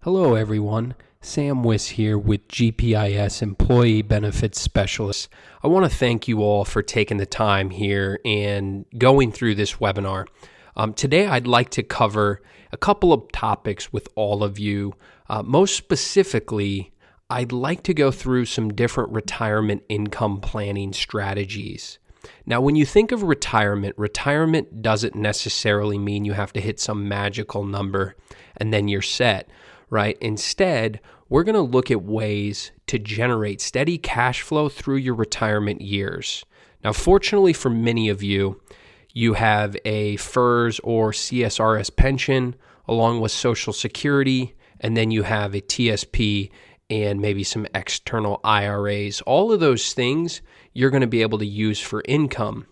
Hello everyone, Sam Wiss here with GPIS Employee Benefits Specialist. I want to thank you all for taking the time here and going through this webinar. Today I'd like to cover a couple of topics with all of you. Most specifically, I'd like to go through some different retirement income planning strategies. Now, when you think of retirement doesn't necessarily mean you have to hit some magical number and then you're set. Right? Instead, we're going to look at ways to generate steady cash flow through your retirement years. Now, fortunately for many of you, you have a FERS or CSRS pension along with Social Security, and then you have a TSP and maybe some external IRAs. All of those things you're going to be able to use for income.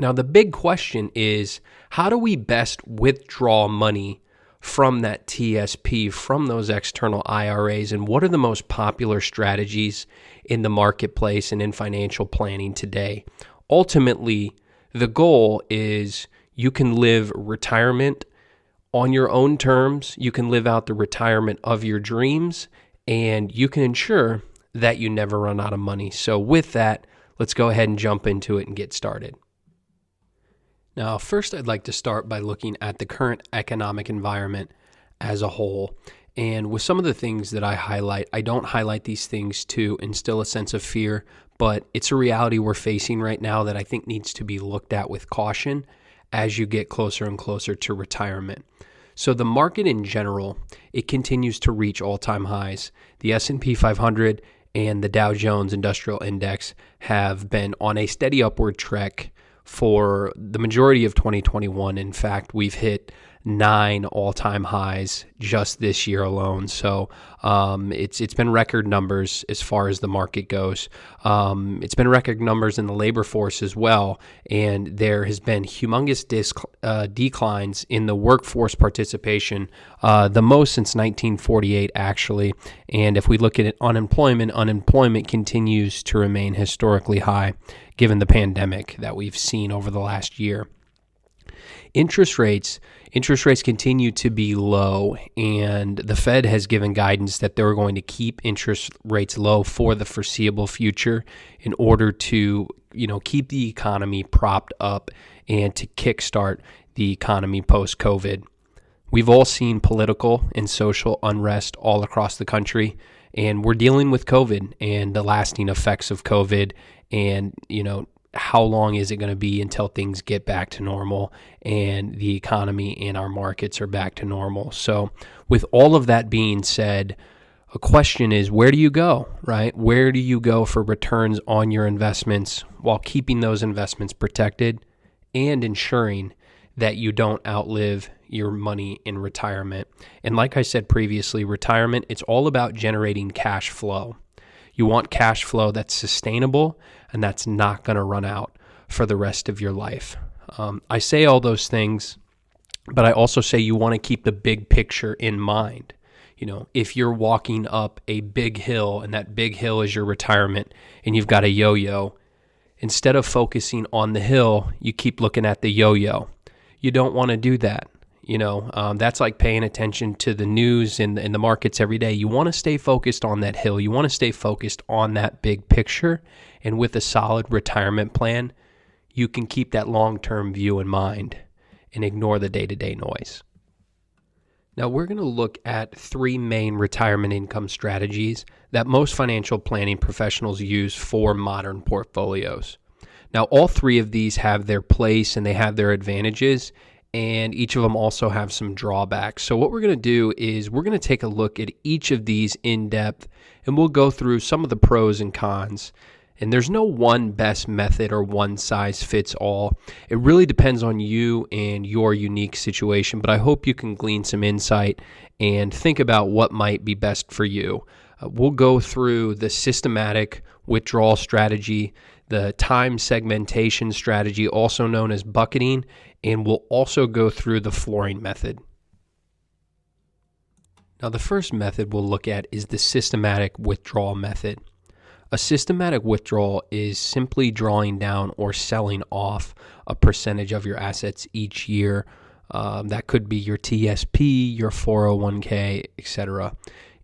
Now, the big question is, how do we best withdraw money from that TSP, from those external IRAs, and what are the most popular strategies in the marketplace and in financial planning today? Ultimately, the goal is you can live retirement on your own terms, you can live out the retirement of your dreams, and you can ensure that you never run out of money. So with that, let's go ahead and jump into it and get started. Now, first, I'd like to start by looking at the current economic environment as a whole. And with some of the things that I highlight, I don't highlight these things to instill a sense of fear, but it's a reality we're facing right now that I think needs to be looked at with caution as you get closer and closer to retirement. So the market in general, it continues to reach all-time highs. The S&P 500 and the Dow Jones Industrial Index have been on a steady upward trek for the majority of 2021. In fact, we've hit 9 all-time highs just this year alone. So it's been record numbers as far as the market goes. It's been record numbers in the labor force as well, and there has been humongous declines in the workforce participation, the most since 1948 actually. And if we look at unemployment continues to remain historically high given the pandemic that we've seen over the last year. Interest rates continue to be low, and the Fed has given guidance that they're going to keep interest rates low for the foreseeable future in order to, keep the economy propped up and to kickstart the economy post-COVID. We've all seen political and social unrest all across the country, and we're dealing with COVID and the lasting effects of COVID. And, how long is it going to be until things get back to normal and the economy and our markets are back to normal? So with all of that being said, a question is, where do you go, right? Where do you go for returns on your investments while keeping those investments protected and ensuring that you don't outlive your money in retirement? And like I said previously, retirement, it's all about generating cash flow. You want cash flow that's sustainable and that's not going to run out for the rest of your life. I say all those things, but I also say you want to keep the big picture in mind. If you're walking up a big hill and that big hill is your retirement and you've got a yo-yo, instead of focusing on the hill, you keep looking at the yo-yo. You don't want to do that. That's like paying attention to the news and the markets every day. You want to stay focused on that hill. You want to stay focused on that big picture. And with a solid retirement plan, you can keep that long-term view in mind and ignore the day-to-day noise. Now, we're going to look at 3 main retirement income strategies that most financial planning professionals use for modern portfolios. Now, all 3 of these have their place and they have their advantages, and each of them also have some drawbacks. So what we're going to do is we're going to take a look at each of these in depth, and we'll go through some of the pros and cons. And there's no one best method or one size fits all. It really depends on you and your unique situation, but I hope you can glean some insight and think about what might be best for you. We'll go through the systematic withdrawal strategy, the time segmentation strategy, also known as bucketing, and we'll also go through the flooring method. Now, the first method we'll look at is the systematic withdrawal method. A systematic withdrawal is simply drawing down or selling off a percentage of your assets each year That could be your TSP, your 401k, etc.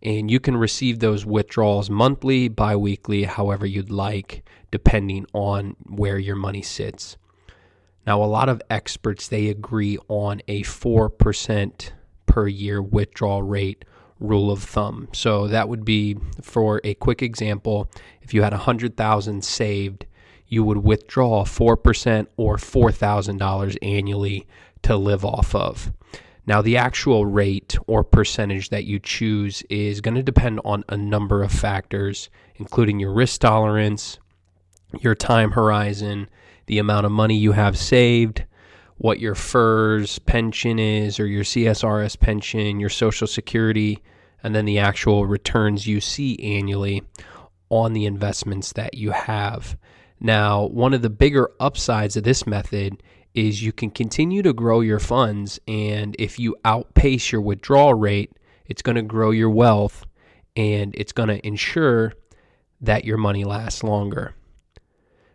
And you can receive those withdrawals monthly, biweekly, however you'd like, depending on where your money sits. Now, a lot of experts, they agree on a 4% per year withdrawal rate rule of thumb. So that would be, for a quick example, if you had $100,000 saved, you would withdraw 4% or $4,000 annually to live off of. Now, the actual rate or percentage that you choose is going to depend on a number of factors, including your risk tolerance, your time horizon, the amount of money you have saved, what your FERS pension is or your CSRS pension, your Social Security, and then the actual returns you see annually on the investments that you have. Now, one of the bigger upsides of this method is you can continue to grow your funds, and if you outpace your withdrawal rate, it's going to grow your wealth, and it's going to ensure that your money lasts longer.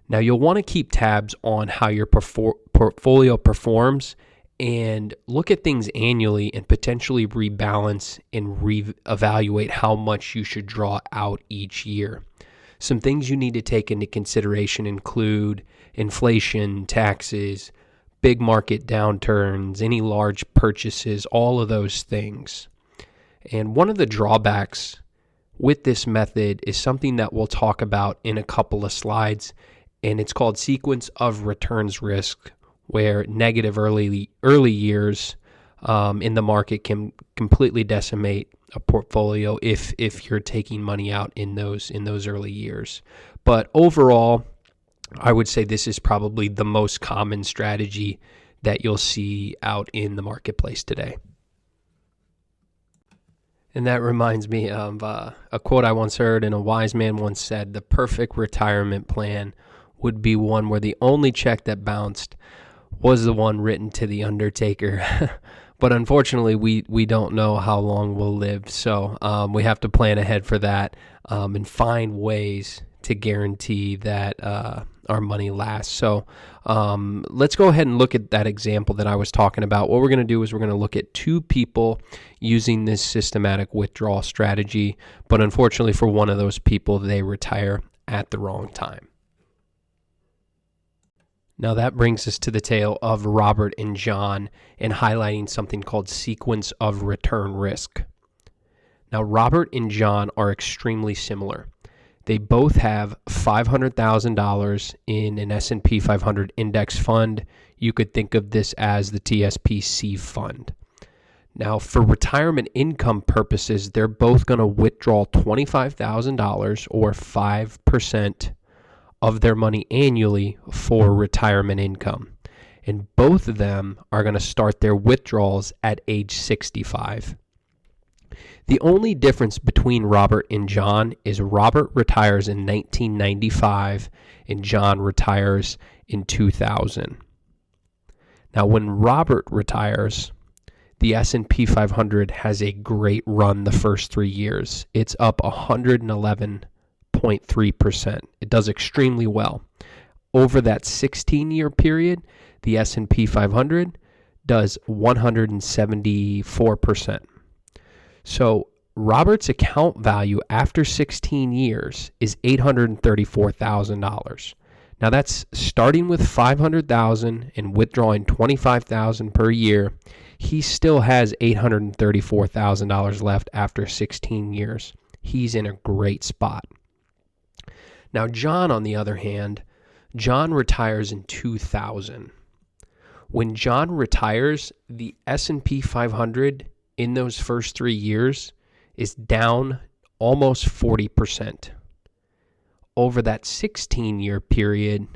Now, you'll want to keep tabs on how your portfolio performs and look at things annually and potentially rebalance and reevaluate how much you should draw out each year. Some things you need to take into consideration include inflation, taxes, big market downturns, any large purchases, all of those things. And one of the drawbacks with this method is something that we'll talk about in a couple of slides, and it's called sequence of returns risk, where negative early years in the market can completely decimate a portfolio if you're taking money out in those early years. But overall, I would say this is probably the most common strategy that you'll see out in the marketplace today. And that reminds me of a quote I once heard, and a wise man once said, the perfect retirement plan would be one where the only check that bounced was the one written to the undertaker. But unfortunately, we don't know how long we'll live. So we have to plan ahead for that and find ways to guarantee that our money lasts. So let's go ahead and look at that example that I was talking about. What we're going to do is we're going to look at two people using this systematic withdrawal strategy. But unfortunately for one of those people, they retire at the wrong time. Now that brings us to the tale of Robert and John and highlighting something called sequence of return risk. Now Robert and John are extremely similar. They both have $500,000 in an S&P 500 index fund. You could think of this as the TSPC fund. Now for retirement income purposes, they're both going to withdraw $25,000 or 5% of their money annually for retirement income. And both of them are going to start their withdrawals at age 65. The only difference between Robert and John is Robert retires in 1995 and John retires in 2000. Now when Robert retires, the S&P 500 has a great run the first 3 years. It's up 111.3%. It does extremely well. Over that 16-year period, the S&P 500 does 174%. So Robert's account value after 16 years is $834,000. Now that's starting with $500,000 and withdrawing $25,000 per year. He still has $834,000 left after 16 years. He's in a great spot. Now John, on the other hand, John retires in 2000. When John retires, the S&P 500 in those first 3 years is down almost 40%. Over that 16-year period,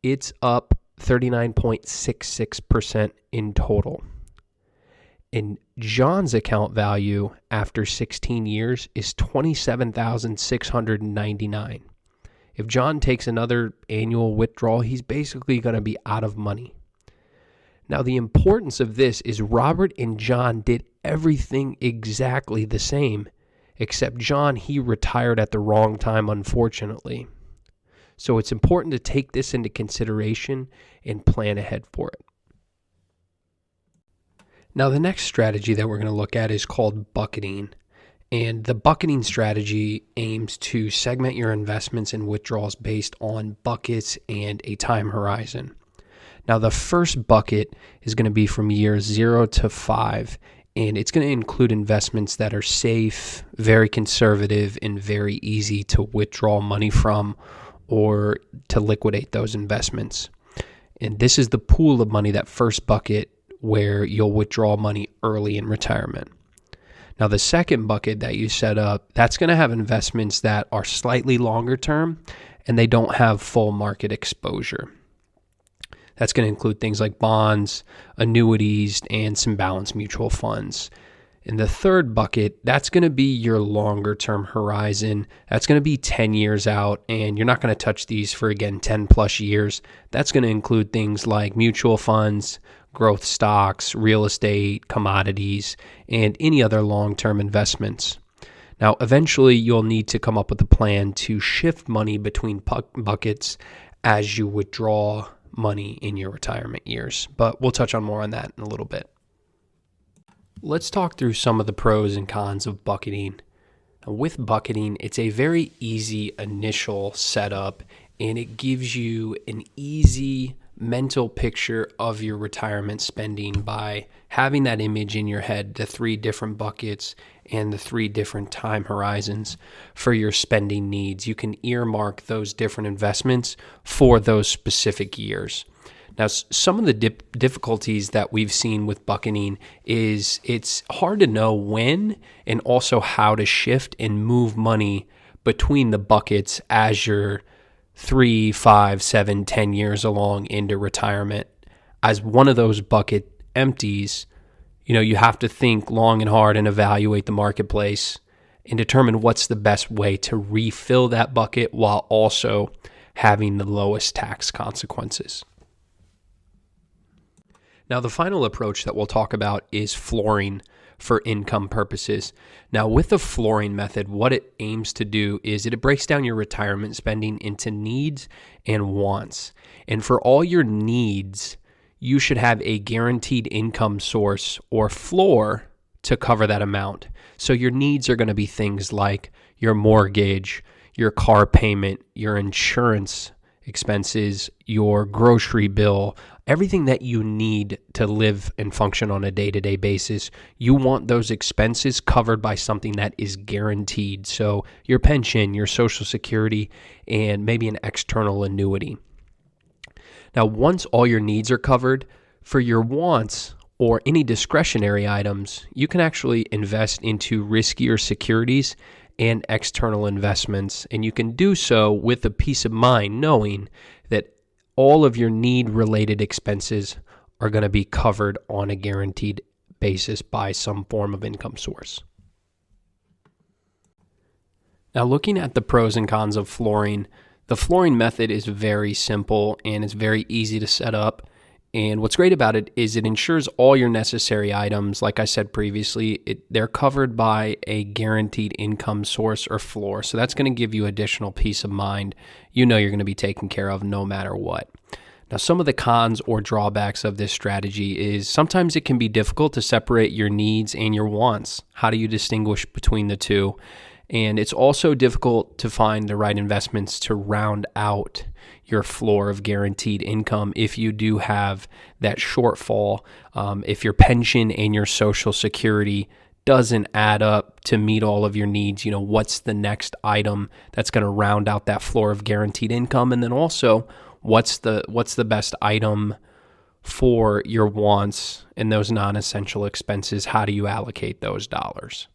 it's up 39.66% in total. And John's account value after 16 years is $27,699. If John takes another annual withdrawal, he's basically going to be out of money. Now, the importance of this is Robert and John did everything exactly the same, except John, he retired at the wrong time, unfortunately. So it's important to take this into consideration and plan ahead for it. Now, the next strategy that we're going to look at is called bucketing. And the bucketing strategy aims to segment your investments and withdrawals based on buckets and a time horizon. Now, the first bucket is going to be from years 0 to 5, and it's going to include investments that are safe, very conservative, and very easy to withdraw money from or to liquidate those investments. And this is the pool of money, that first bucket, where you'll withdraw money early in retirement. Now, the second bucket that you set up, that's going to have investments that are slightly longer term and they don't have full market exposure. That's going to include things like bonds, annuities, and some balanced mutual funds. In the third bucket, that's going to be your longer term horizon. That's going to be 10 years out, and you're not going to touch these for, again, 10 plus years. That's going to include things like mutual funds, growth stocks, real estate, commodities, and any other long-term investments. Now, eventually, you'll need to come up with a plan to shift money between buckets as you withdraw money in your retirement years, but we'll touch on more on that in a little bit. Let's talk through some of the pros and cons of bucketing. Now, with bucketing, it's a very easy initial setup, and it gives you an easy mental picture of your retirement spending by having that image in your head, the 3 different buckets and the 3 different time horizons for your spending needs. You can earmark those different investments for those specific years. Now, some of the difficulties that we've seen with bucketing is it's hard to know when and also how to shift and move money between the buckets as you're 3, 5, 7, 10 years along into retirement. As one of those bucket empties, you have to think long and hard and evaluate the marketplace and determine what's the best way to refill that bucket while also having the lowest tax consequences. Now, the final approach that we'll talk about is flooring for income purposes. Now, with the flooring method, what it aims to do is it breaks down your retirement spending into needs and wants. And for all your needs, you should have a guaranteed income source or floor to cover that amount. So your needs are going to be things like your mortgage, your car payment, your insurance expenses, your grocery bill, everything that you need to live and function on a day-to-day basis. You want those expenses covered by something that is guaranteed. So your pension, your Social Security, and maybe an external annuity. Now, once all your needs are covered, for your wants or any discretionary items, you can actually invest into riskier securities and external investments. And you can do so with a peace of mind knowing that all of your need-related expenses are going to be covered on a guaranteed basis by some form of income source. Now, looking at the pros and cons of flooring, the flooring method is very simple and it's very easy to set up. And what's great about it is it ensures all your necessary items, like I said previously, they're covered by a guaranteed income source or floor. So that's going to give you additional peace of mind. You're going to be taken care of no matter what. Now, some of the cons or drawbacks of this strategy is sometimes it can be difficult to separate your needs and your wants. How do you distinguish between the two? And it's also difficult to find the right investments to round out your floor of guaranteed income if you do have that shortfall. If your pension and your Social Security doesn't add up to meet all of your needs, what's the next item that's going to round out that floor of guaranteed income? And then also, what's the best item for your wants and those non-essential expenses? How do you allocate those dollars?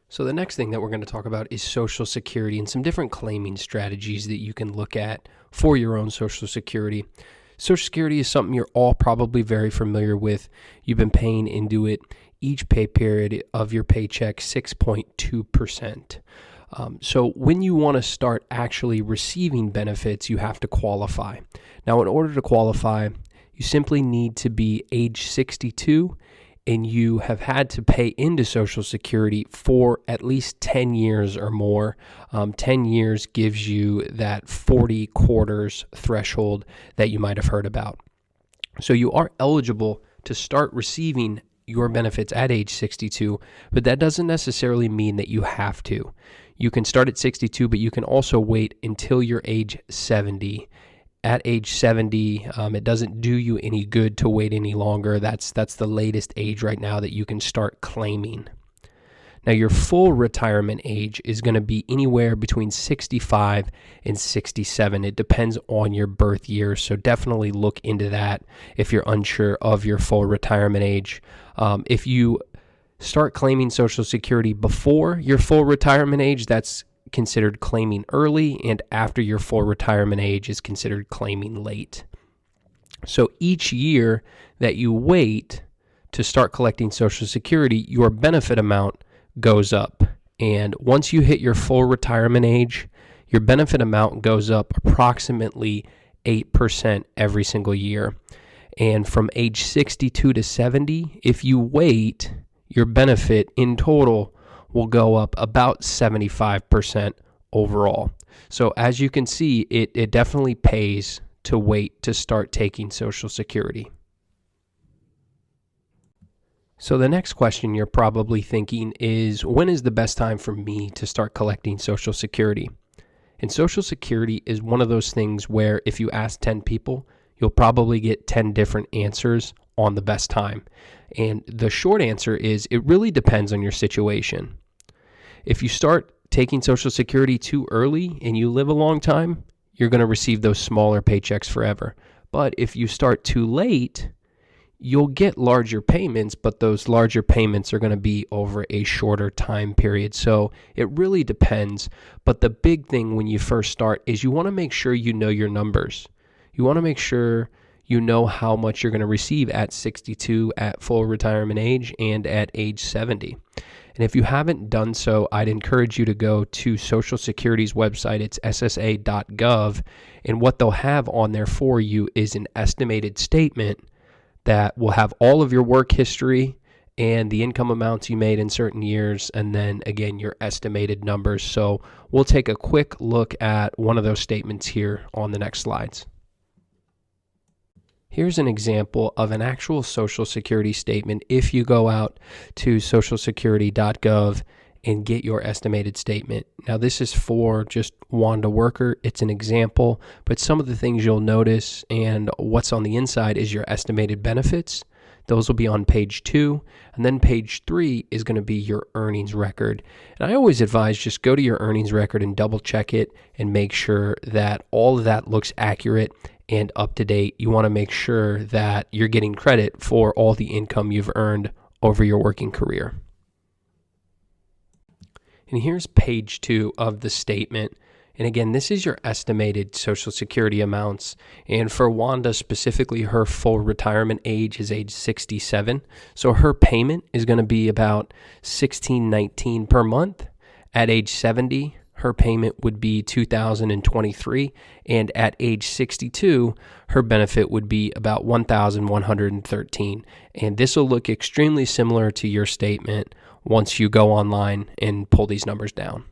So the next thing that we're going to talk about is Social Security and some different claiming strategies that you can look at for your own Social Security. Social Security is something you're all probably very familiar with. You've been paying into it each pay period of your paycheck 6.2%. So when you want to start actually receiving benefits, you have to qualify. Now, in order to qualify, you simply need to be age 62 and you have had to pay into Social Security for at least 10 years or more. 10 years gives you that 40 quarters threshold that you might have heard about. So you are eligible to start receiving your benefits at age 62, but that doesn't necessarily mean that you have to. You can start at 62, but you can also wait until you're age 70. At age 70, it doesn't do you any good to wait any longer. That's the latest age right now that you can start claiming. Now, your full retirement age is going to be anywhere between 65 and 67. It depends on your birth year, so definitely look into that if you're unsure of your full retirement age. If you start claiming Social Security before your full retirement age, that's considered claiming early, and after your full retirement age is considered claiming late. So each year that you wait to start collecting Social Security, your benefit amount goes up. And once you hit your full retirement age, your benefit amount goes up approximately 8% every single year. And from age 62 to 70, if you wait, your benefit in total will go up about 75% overall. So as you can see, it definitely pays to wait to start taking Social Security. So the next question you're probably thinking is, when is the best time for me to start collecting Social Security? And Social Security is one of those things where if you ask 10 people, you'll probably get 10 different answers on the best time. And the short answer is it really depends on your situation. If you start taking Social Security too early and you live a long time, you're going to receive those smaller paychecks forever. But if you start too late, you'll get larger payments, but those larger payments are going to be over a shorter time period. So it really depends. But the big thing when you first start is you want to make sure you know your numbers. You want to make sure you know how much you're going to receive at 62, at full retirement age, and at age 70. And if you haven't done so, I'd encourage you to go to Social Security's website. It's ssa.gov. And what they'll have on there for you is an estimated statement that will have all of your work history and the income amounts you made in certain years, and then again your estimated numbers. So we'll take a quick look at one of those statements here on the next slides. Here's an example of an actual Social Security statement if you go out to socialsecurity.gov and get your estimated statement. Now, this is for just Wanda Worker. It's an example, but some of the things you'll notice and what's on the inside is your estimated benefits. Those will be on page 2. And then page 3 is going to be your earnings record. And I always advise just go to your earnings record and double check it and make sure that all of that looks accurate and up to date. You want to make sure that you're getting credit for all the income you've earned over your working career. And here's page 2 of the statement. And again, this is your estimated Social Security amounts. And for Wanda specifically, her full retirement age is age 67. So her payment is going to be about $1,619 per month. At age 70, her payment would be $2,023. And at age 62, her benefit would be about $1,113. And this will look extremely similar to your statement once you go online and pull these numbers down.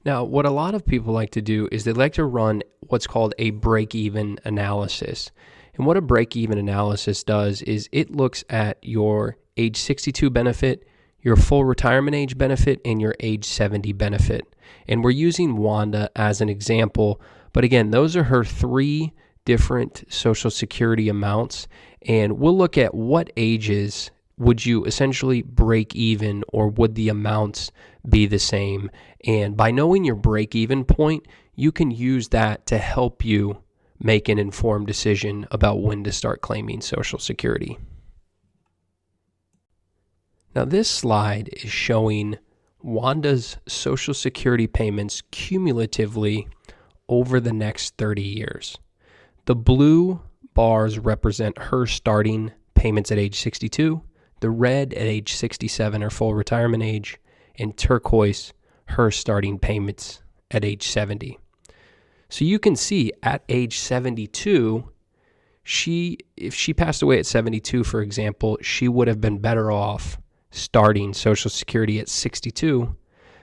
Now, what a lot of people like to do is they like to run what's called a break-even analysis. And what a break-even analysis does is it looks at your age 62 benefit, your full retirement age benefit, and your age 70 benefit. And we're using Wanda as an example, but again, those are her 3 different Social Security amounts, and we'll look at what ages would you essentially break even, or would the amounts be the same? And by knowing your break-even point, you can use that to help you make an informed decision about when to start claiming Social Security. Now, this slide is showing Wanda's Social Security payments cumulatively over the next 30 years. The blue bars represent her starting payments at age 62, the red at age 67, her full retirement age, and turquoise, her starting payments at age 70. So you can see at age 72, if she passed away at 72, for example, she would have been better off starting Social Security at 62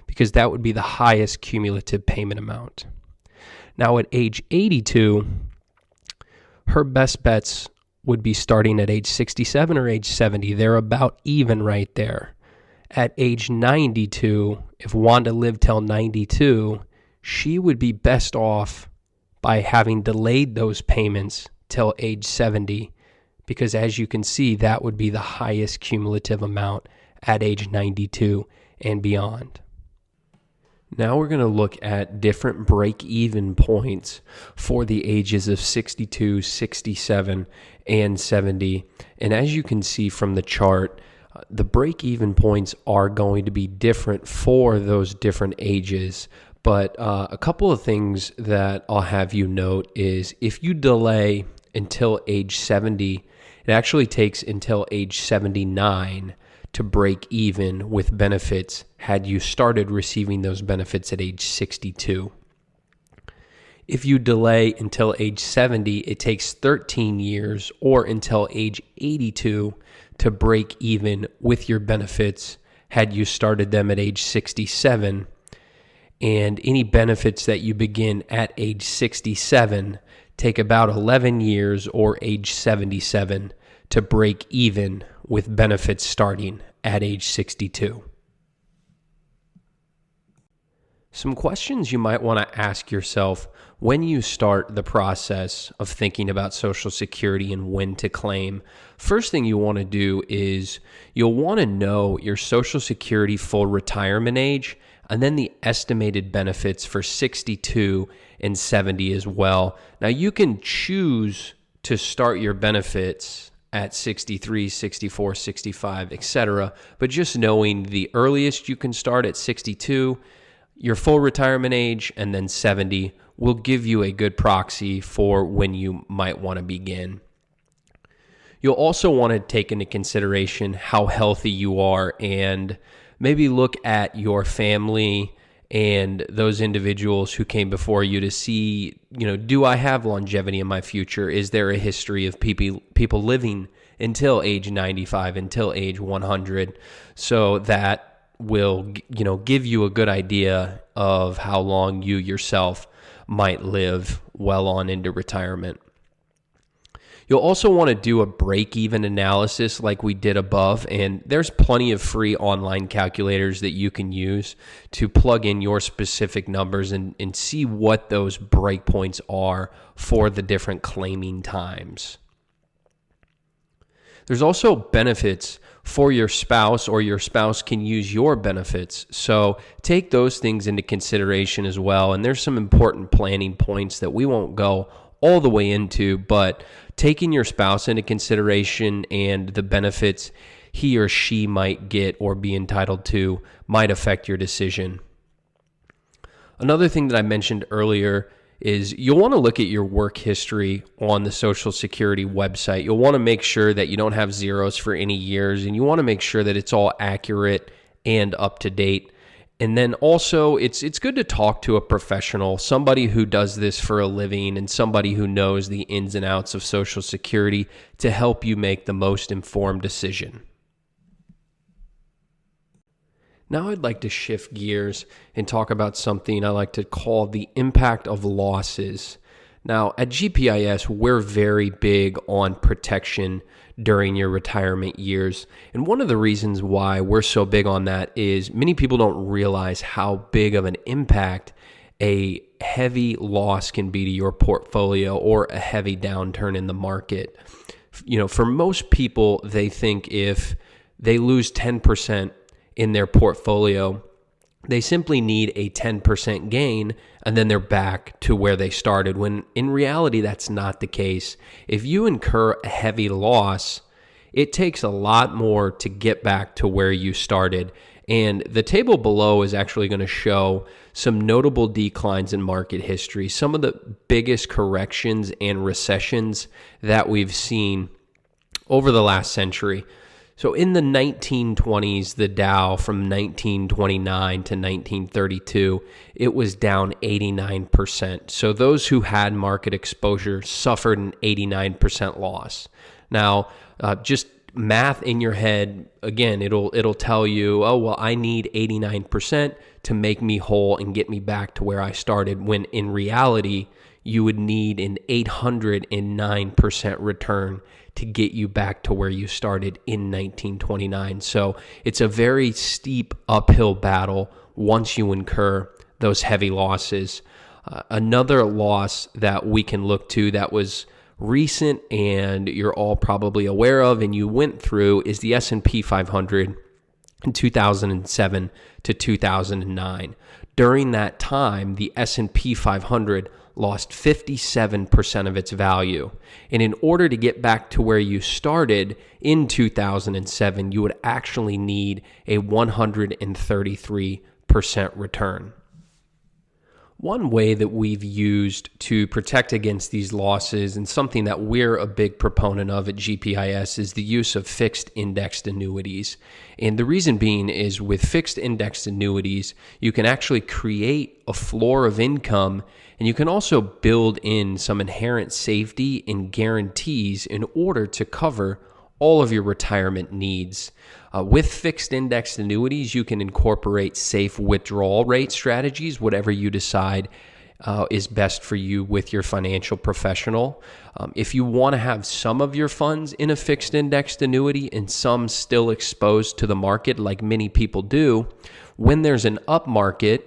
because that would be the highest cumulative payment amount. Now at age 82, her best bets would be starting at age 67 or age 70. They're about even right there. At age 92, if Wanda lived till 92, she would be best off by having delayed those payments till age 70, because as you can see, that would be the highest cumulative amount at age 92 and beyond. Now we're going to look at different break-even points for the ages of 62, 67, and 70. And as you can see from the chart, the break-even points are going to be different for those different ages. But a couple of things that I'll have you note is if you delay until age 70, it actually takes until age 79 to break even with benefits had you started receiving those benefits at age 62. If you delay until age 70, it takes 13 years or until age 82 to break even with your benefits had you started them at age 67. And any benefits that you begin at age 67 take about 11 years or age 77 to break even with benefits starting at age 62. Some questions you might want to ask yourself when you start the process of thinking about Social Security and when to claim. First thing you want to do is you'll want to know your Social Security full retirement age and then the estimated benefits for 62 and 70 as well. Now you can choose to start your benefits at 63, 64, 65, etc. But just knowing the earliest you can start at 62, your full retirement age, and then 70 will give you a good proxy for when you might want to begin. You'll also want to take into consideration how healthy you are and maybe look at your family and those individuals who came before you to see, do I have longevity in my future? Is there a history of people living until age 95, until age 100? So that will, give you a good idea of how long you yourself might live well on into retirement. You'll also want to do a break-even analysis like we did above, and there's plenty of free online calculators that you can use to plug in your specific numbers and see what those breakpoints are for the different claiming times. There's also benefits for your spouse, or your spouse can use your benefits. So take those things into consideration as well. And there's some important planning points that we won't go all the way into, but taking your spouse into consideration and the benefits he or she might get or be entitled to might affect your decision. Another thing that I mentioned earlier is you'll want to look at your work history on the Social Security website. You'll want to make sure that you don't have zeros for any years, and you want to make sure that it's all accurate and up to date. And then also, it's good to talk to a professional, somebody who does this for a living and somebody who knows the ins and outs of Social Security to help you make the most informed decision. Now I'd like to shift gears and talk about something I like to call the impact of losses. Now, at GPIS, we're very big on protection during your retirement years. And one of the reasons why we're so big on that is many people don't realize how big of an impact a heavy loss can be to your portfolio or a heavy downturn in the market. For most people, they think if they lose 10% in their portfolio, they simply need a 10% gain and then they're back to where they started, when in reality that's not the case. If you incur a heavy loss, it takes a lot more to get back to where you started. And the table below is actually going to show some notable declines in market history, some of the biggest corrections and recessions that we've seen over the last century. So in the 1920s, the Dow from 1929 to 1932, it was down 89%. So those who had market exposure suffered an 89% loss. Now, just math in your head, again, it'll tell you, oh, well, I need 89% to make me whole and get me back to where I started, when in reality, you would need an 809% return to get you back to where you started in 1929. So it's a very steep uphill battle once you incur those heavy losses. Another loss that we can look to that was recent and you're all probably aware of and you went through is the S&P 500 in 2007 to 2009. During that time, the S&P 500 lost 57% of its value. And in order to get back to where you started in 2007, you would actually need a 133% return. One way that we've used to protect against these losses, and something that we're a big proponent of at GPIS, is the use of fixed indexed annuities. And the reason being is with fixed indexed annuities, you can actually create a floor of income, and you can also build in some inherent safety and guarantees in order to cover all of your retirement needs. With fixed indexed annuities, you can incorporate safe withdrawal rate strategies, whatever you decide is best for you with your financial professional. If you want to have some of your funds in a fixed indexed annuity and some still exposed to the market, like many people do, when there's an up market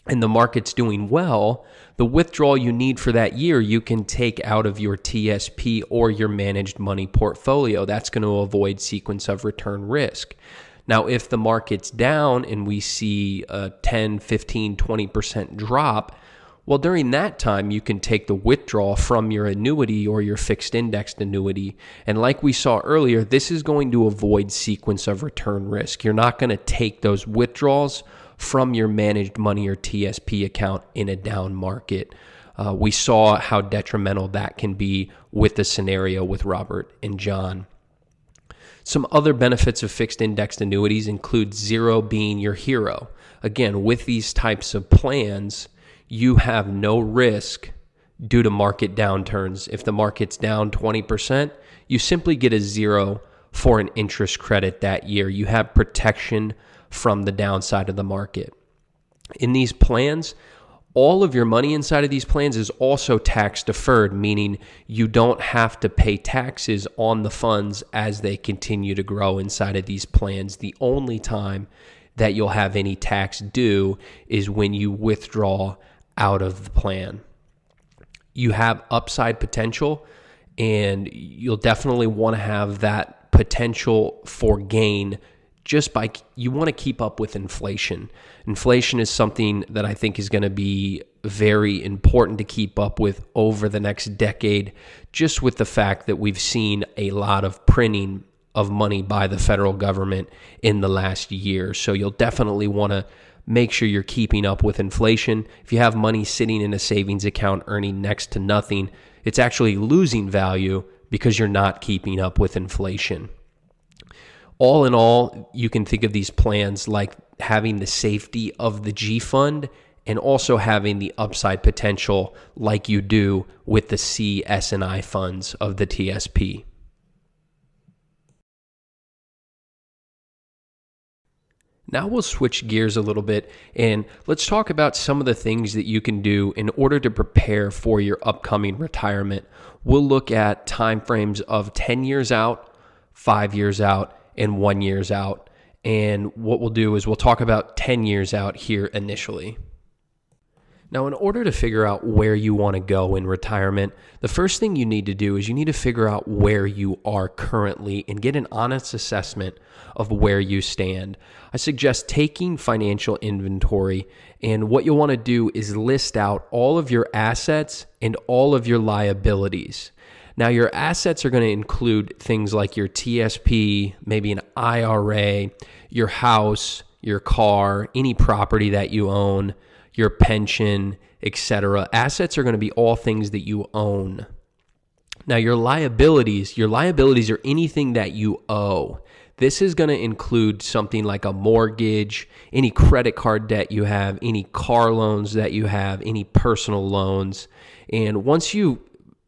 and the market's doing well, the withdrawal you need for that year, you can take out of your TSP or your managed money portfolio. That's going to avoid sequence of return risk. Now, if the market's down and we see a 10, 15, 20% drop, well, during that time, you can take the withdrawal from your annuity or your fixed indexed annuity. And like we saw earlier, this is going to avoid sequence of return risk. You're not going to take those withdrawals from your managed money or TSP account in a down market. We saw how detrimental that can be with the scenario with Robert and John. Some other benefits of fixed indexed annuities include zero being your hero. Again, with these types of plans, you have no risk due to market downturns. If the market's down 20%, you simply get a zero for an interest credit that year. You have protection from the downside of the market. In these plans, all of your money inside of these plans is also tax deferred, meaning you don't have to pay taxes on the funds as they continue to grow inside of these plans. The only time that you'll have any tax due is when you withdraw out of the plan. You have upside potential, and you'll definitely want to have that potential for gain. Just by, you want to keep up with inflation. Inflation is something that I think is going to be very important to keep up with over the next decade, just with the fact that we've seen a lot of printing of money by the federal government in the last year. So you'll definitely want to make sure you're keeping up with inflation. If you have money sitting in a savings account earning next to nothing, it's actually losing value because you're not keeping up with inflation. All in all, you can think of these plans like having the safety of the G fund and also having the upside potential like you do with the C, S, and I funds of the TSP. Now we'll switch gears a little bit and let's talk about some of the things that you can do in order to prepare for your upcoming retirement. We'll look at timeframes of 10 years out, 5 years out, and 1 year out. And what we'll do is we'll talk about 10 years out here initially. Now, in order to figure out where you want to go in retirement, the first thing you need to do is you need to figure out where you are currently and get an honest assessment of where you stand. I suggest taking financial inventory, and what you'll want to do is list out all of your assets and all of your liabilities. Now, your assets are going to include things like your TSP, maybe an IRA, your house, your car, any property that you own, your pension, etc. Assets are going to be all things that you own. Now, your liabilities are anything that you owe. This is going to include something like a mortgage, any credit card debt you have, any car loans that you have, any personal loans. And once you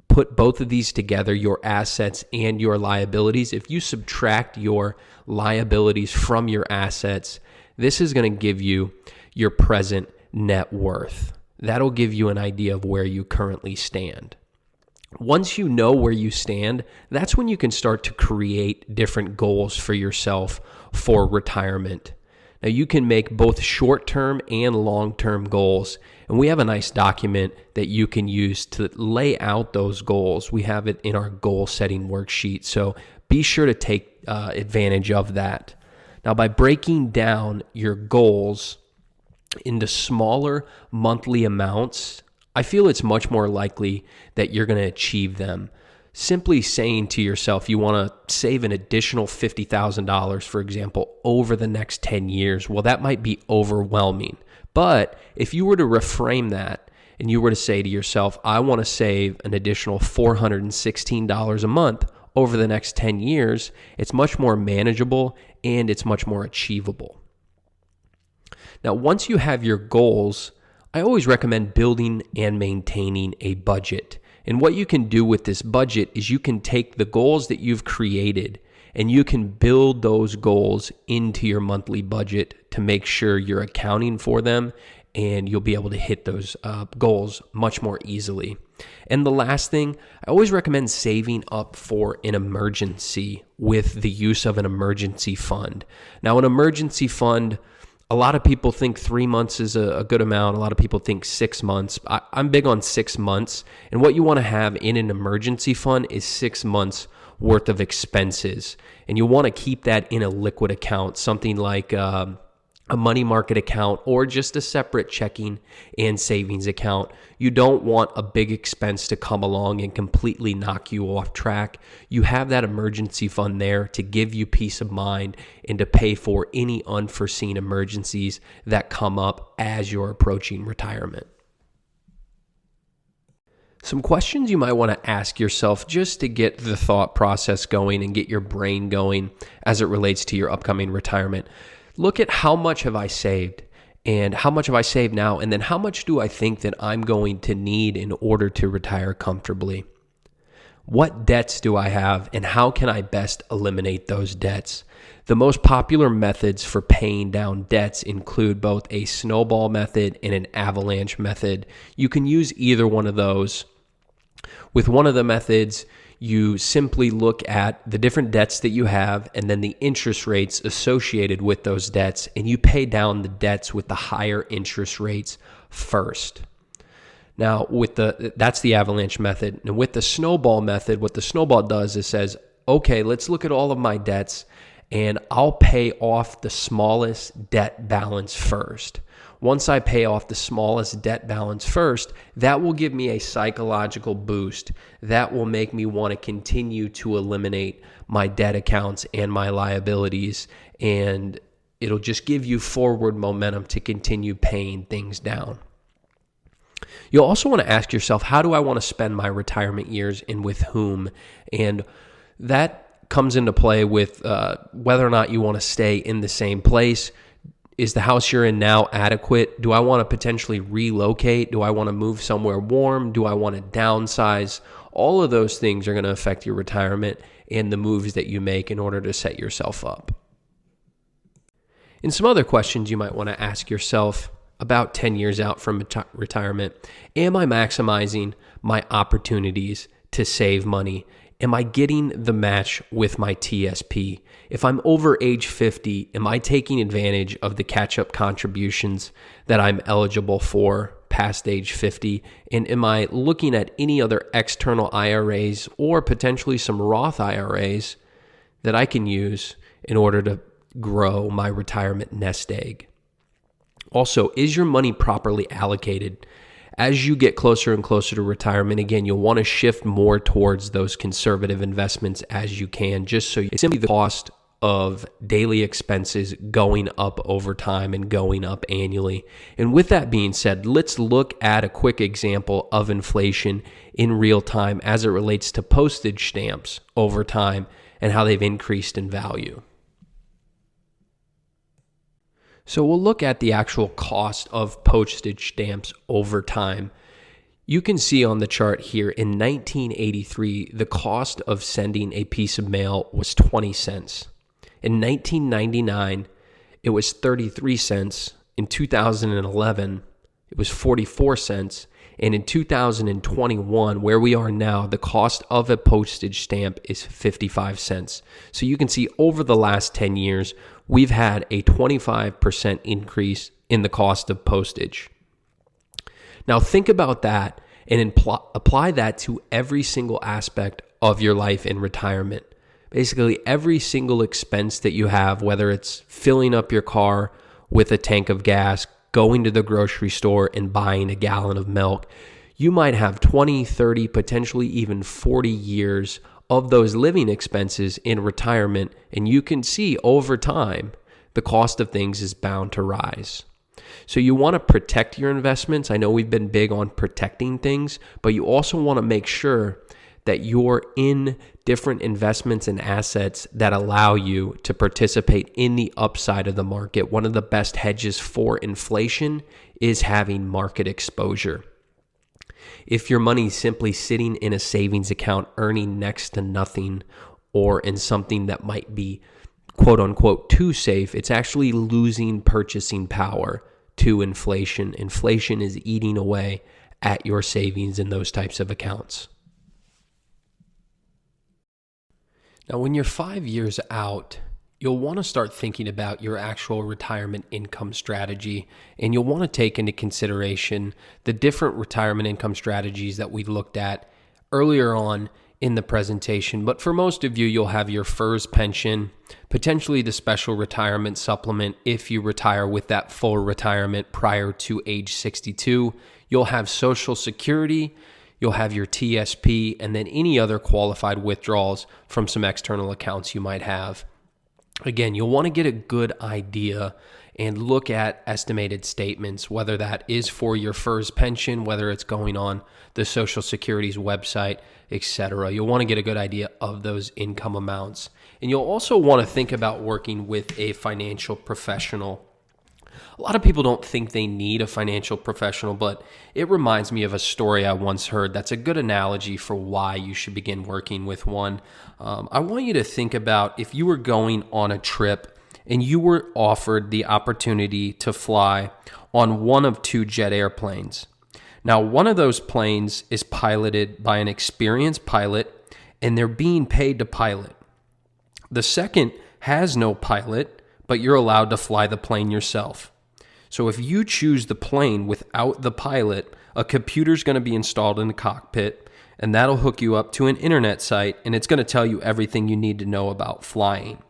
put both of these together, your assets and your liabilities, if you subtract your liabilities from your assets, this is going to give you your present net worth. That'll give you an idea of where you currently stand. Once you know where you stand, that's when you can start to create different goals for yourself for retirement. Now, you can make both short-term and long-term goals, and we have a nice document that you can use to lay out those goals. We have it in our goal-setting worksheet, so be sure to take advantage of that. Now, by breaking down your goals into smaller monthly amounts, I feel it's much more likely that you're going to achieve them. Simply saying to yourself, you want to save an additional $50,000, for example, over the next 10 years, well, that might be overwhelming. But if you were to reframe that and you were to say to yourself, I want to save an additional $416 a month over the next 10 years, it's much more manageable and it's much more achievable. Now, once you have your goals, I always recommend building and maintaining a budget. And what you can do with this budget is you can take the goals that you've created and you can build those goals into your monthly budget to make sure you're accounting for them, and you'll be able to hit those goals much more easily. And the last thing, I always recommend saving up for an emergency with the use of an emergency fund. Now, an emergency fund, a lot of people think 3 months is a good amount. A lot of people think 6 months. I'm big on 6 months. And what you want to have in an emergency fund is 6 months worth of expenses. And you want to keep that in a liquid account, something like a money market account or just a separate checking and savings account. You don't want a big expense to come along and completely knock you off track. You have that emergency fund there to give you peace of mind and to pay for any unforeseen emergencies that come up as you're approaching retirement. Some questions you might want to ask yourself just to get the thought process going and get your brain going as it relates to your upcoming retirement. Look at how much have I saved and how much have I saved now, and then how much do I think that I'm going to need in order to retire comfortably? What debts do I have and how can I best eliminate those debts? The most popular methods for paying down debts include both a snowball method and an avalanche method. You can use either one of those. With one of the methods, you simply look at the different debts that you have and then the interest rates associated with those debts, and you pay down the debts with the higher interest rates first. Now, that's the avalanche method. And with the snowball method, what the snowball does is says, okay, let's look at all of my debts and I'll pay off the smallest debt balance first. Once I pay off the smallest debt balance first, that will give me a psychological boost. That will make me want to continue to eliminate my debt accounts and my liabilities, and it'll just give you forward momentum to continue paying things down. You'll also want to ask yourself, how do I want to spend my retirement years and with whom? And that comes into play with whether or not you want to stay in the same place. Is the house you're in now adequate? Do I want to potentially relocate? Do I want to move somewhere warm? Do I want to downsize? All of those things are going to affect your retirement and the moves that you make in order to set yourself up. And some other questions you might want to ask yourself about 10 years out from retirement. Am I maximizing my opportunities to save money? Am I getting the match with my TSP? If I'm over age 50, am I taking advantage of the catch-up contributions that I'm eligible for past age 50? And am I looking at any other external IRAs or potentially some Roth IRAs that I can use in order to grow my retirement nest egg? Also, is your money properly allocated? As you get closer and closer to retirement, again, you'll want to shift more towards those conservative investments as you can, just so it's simply the cost of daily expenses going up over time and going up annually. And with that being said, let's look at a quick example of inflation in real time as it relates to postage stamps over time and how they've increased in value. So we'll look at the actual cost of postage stamps over time. You can see on the chart here in 1983, the cost of sending a piece of mail was 20 cents. In 1999, it was 33 cents. In 2011, it was 44 cents. And in 2021, where we are now, the cost of a postage stamp is 55 cents. So you can see over the last 10 years, we've had a 25% increase in the cost of postage. Now think about that and apply that to every single aspect of your life in retirement. Basically, every single expense that you have, whether it's filling up your car with a tank of gas, going to the grocery store and buying a gallon of milk, you might have 20, 30, potentially even 40 years of those living expenses in retirement, and you can see over time the cost of things is bound to rise. So you want to protect your investments. I know we've been big on protecting things, but you also want to make sure that you're in different investments and assets that allow you to participate in the upside of the market. One of the best hedges for inflation is having market exposure. If your money is simply sitting in a savings account earning next to nothing, or in something that might be quote unquote too safe, it's actually losing purchasing power to inflation. Inflation is eating away at your savings in those types of accounts. Now, when you're 5 years out, you'll want to start thinking about your actual retirement income strategy, and you'll want to take into consideration the different retirement income strategies that we looked at earlier on in the presentation. But for most of you, you'll have your FERS pension, potentially the special retirement supplement if you retire with that full retirement prior to age 62. You'll have Social Security, you'll have your TSP, and then any other qualified withdrawals from some external accounts you might have. Again, you'll want to get a good idea and look at estimated statements, whether that is for your FERS pension, whether it's going on the Social Security's website, etc. You'll want to get a good idea of those income amounts. And you'll also want to think about working with a financial professional. A lot of people don't think they need a financial professional, but it reminds me of a story I once heard that's a good analogy for why you should begin working with one. I want you to think about if you were going on a trip and you were offered the opportunity to fly on one of two jet airplanes. Now, one of those planes is piloted by an experienced pilot, and they're being paid to pilot. The second has no pilot, but you're allowed to fly the plane yourself. So if you choose the plane without the pilot, a computer's going to be installed in the cockpit, and that'll hook you up to an internet site, and it's going to tell you everything you need to know about flying.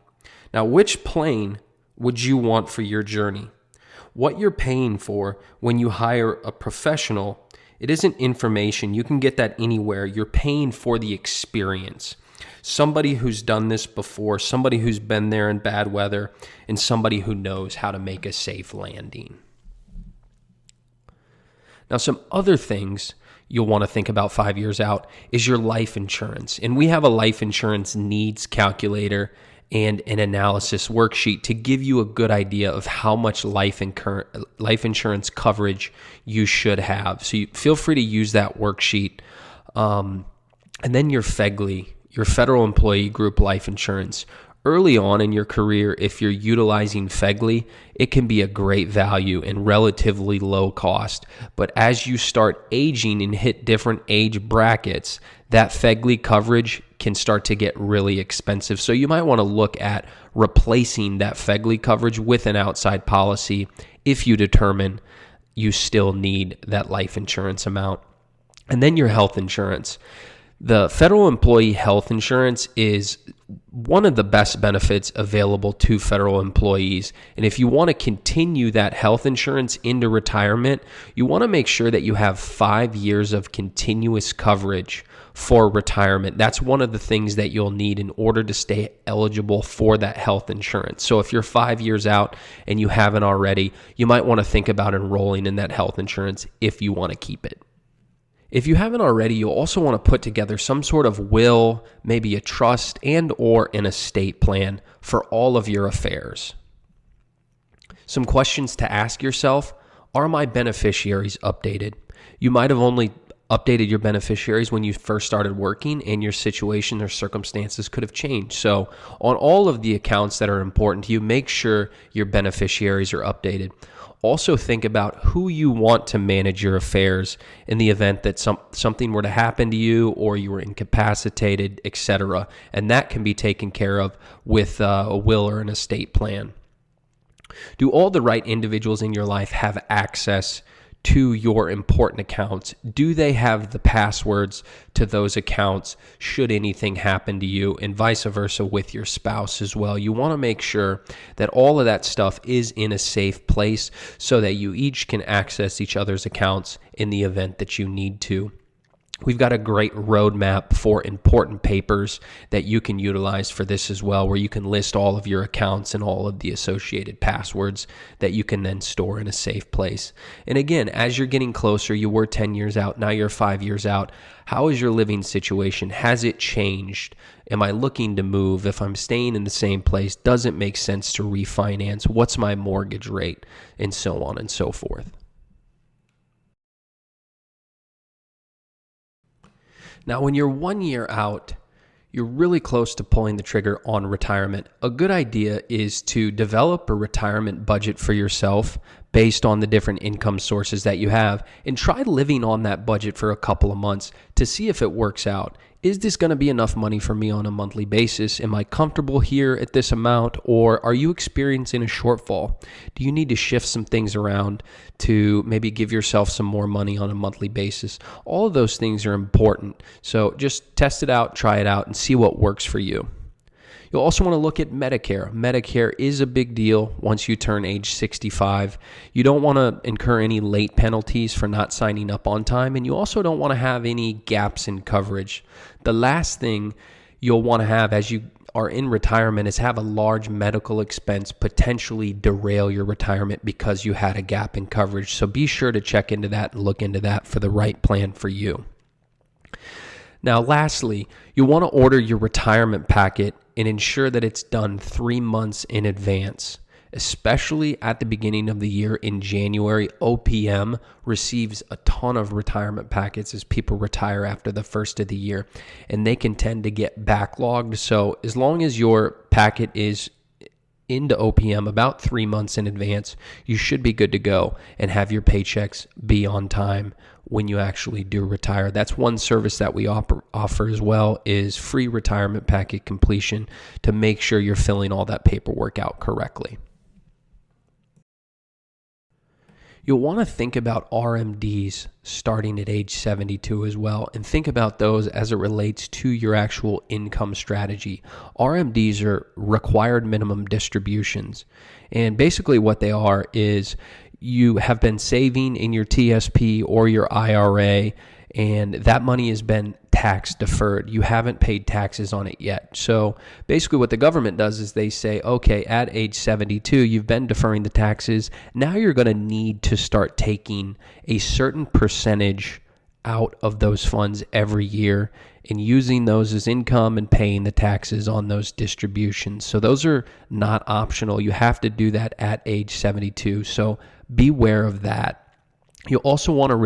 Now, which plane would you want for your journey? What you're paying for when you hire a professional, it isn't information. You can get that anywhere. You're paying for the experience. Somebody who's done this before, somebody who's been there in bad weather, and somebody who knows how to make a safe landing. Now, some other things you'll want to think about 5 years out is your life insurance. And we have a life insurance needs calculator and an analysis worksheet to give you a good idea of how much life insurance coverage you should have. So you feel free to use that worksheet. And then your FEGLI, your Federal Employee Group Life Insurance. Early on in your career, if you're utilizing FEGLI, it can be a great value and relatively low cost. But as you start aging and hit different age brackets, that FEGLI coverage can start to get really expensive. So you might want to look at replacing that FEGLI coverage with an outside policy if you determine you still need that life insurance amount. And then your health insurance. The federal employee health insurance is one of the best benefits available to federal employees. And if you want to continue that health insurance into retirement, you want to make sure that you have 5 years of continuous coverage for retirement. That's one of the things that you'll need in order to stay eligible for that health insurance. So if you're 5 years out and you haven't already, you might want to think about enrolling in that health insurance if you want to keep it. If you haven't already, you'll also want to put together some sort of will, maybe a trust and or an estate plan for all of your affairs. Some questions to ask yourself: are my beneficiaries updated? You might have only updated your beneficiaries when you first started working, and your situation or circumstances could have changed. So on all of the accounts that are important to you, make sure your beneficiaries are updated. Also think about who you want to manage your affairs in the event that something were to happen to you, or you were incapacitated, etc. And that can be taken care of with a will or an estate plan. Do all the right individuals in your life have access to your important accounts? Do they have the passwords to those accounts should anything happen to you, and vice versa with your spouse as well? You want to make sure that all of that stuff is in a safe place so that you each can access each other's accounts in the event that you need to. We've got a great roadmap for important papers that you can utilize for this as well, where you can list all of your accounts and all of the associated passwords that you can then store in a safe place. And again, as you're getting closer, you were 10 years out, now you're 5 years out. How is your living situation? Has it changed? Am I looking to move? If I'm staying in the same place, does it make sense to refinance? What's my mortgage rate? And so on and so forth. Now, when you're 1 year out, you're really close to pulling the trigger on retirement. A good idea is to develop a retirement budget for yourself based on the different income sources that you have, and try living on that budget for a couple of months to see if it works out. Is this going to be enough money for me on a monthly basis? Am I comfortable here at this amount, or are you experiencing a shortfall? Do you need to shift some things around to maybe give yourself some more money on a monthly basis? All of those things are important. So just test it out, try it out, and see what works for you. You'll also want to look at Medicare. Medicare is a big deal once you turn age 65. You don't want to incur any late penalties for not signing up on time, and you also don't want to have any gaps in coverage. The last thing you'll want to have as you are in retirement is have a large medical expense potentially derail your retirement because you had a gap in coverage. So be sure to check into that and look into that for the right plan for you. Now, lastly, you want to order your retirement packet and ensure that it's done 3 months in advance. Especially at the beginning of the year in January, OPM receives a ton of retirement packets as people retire after the first of the year, and they can tend to get backlogged. So as long as your packet is into OPM about 3 months in advance, you should be good to go and have your paychecks be on time when you actually do retire. That's one service that we offer as well, is free retirement packet completion to make sure you're filling all that paperwork out correctly. You'll want to think about RMDs starting at age 72 as well, and think about those as it relates to your actual income strategy. RMDs are required minimum distributions, and basically what they are is you have been saving in your TSP or your IRA, and that money has been tax deferred. You haven't paid taxes on it yet. So basically what the government does is they say, okay, at age 72, you've been deferring the taxes. Now you're going to need to start taking a certain percentage out of those funds every year and using those as income and paying the taxes on those distributions. So those are not optional. You have to do that at age 72. So beware of that. You'll also want to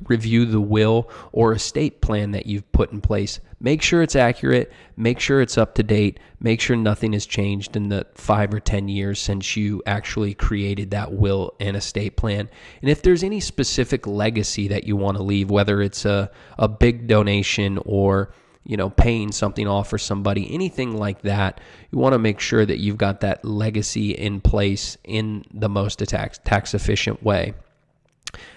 review the will or estate plan that you've put in place. Make sure it's accurate. Make sure it's up to date. Make sure nothing has changed in the 5 or 10 years since you actually created that will and estate plan. And if there's any specific legacy that you want to leave, whether it's a big donation or paying something off for somebody, anything like that, you want to make sure that you've got that legacy in place in the most tax efficient way.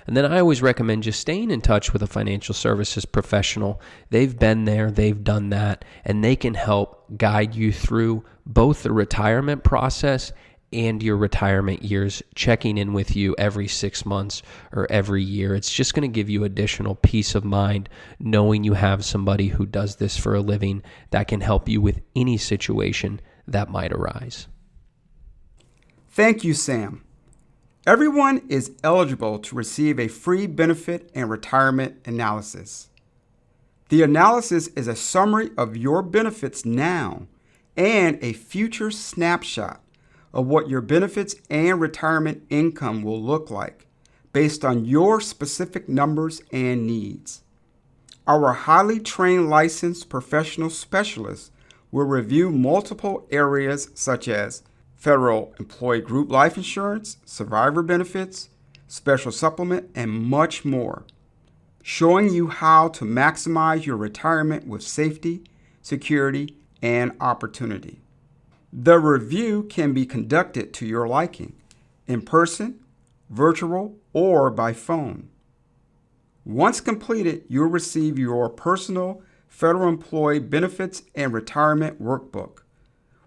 And then I always recommend just staying in touch with a financial services professional. They've been there, they've done that, and they can help guide you through both the retirement process and your retirement years, checking in with you every 6 months or every year. It's just going to give you additional peace of mind knowing you have somebody who does this for a living that can help you with any situation that might arise. Thank you, Sam. Everyone is eligible to receive a free benefit and retirement analysis. The analysis is a summary of your benefits now and a future snapshot of what your benefits and retirement income will look like based on your specific numbers and needs. Our highly trained licensed professional specialists will review multiple areas such as federal employee group life insurance, survivor benefits, special supplement, and much more, showing you how to maximize your retirement with safety, security, and opportunity. The review can be conducted to your liking, in person, virtual, or by phone. Once completed, you'll receive your personal Federal Employee Benefits and Retirement Workbook,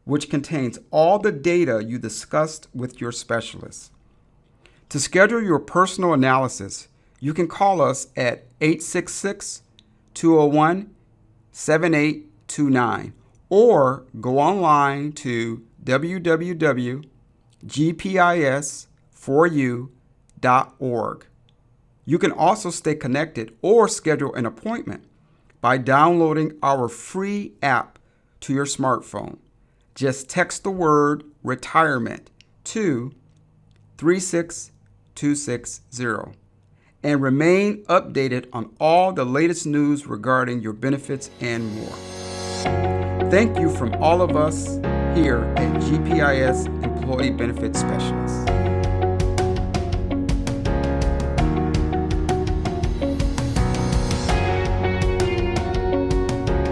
which contains all the data you discussed with your specialist. To schedule your personal analysis, you can call us at 866-201-7829 or go online to www.gpis4u.org. You can also stay connected or schedule an appointment by downloading our free app to your smartphone. Just text the word retirement to 36260 and remain updated on all the latest news regarding your benefits and more. Thank you from all of us here at GPIS Employee Benefits Specialists.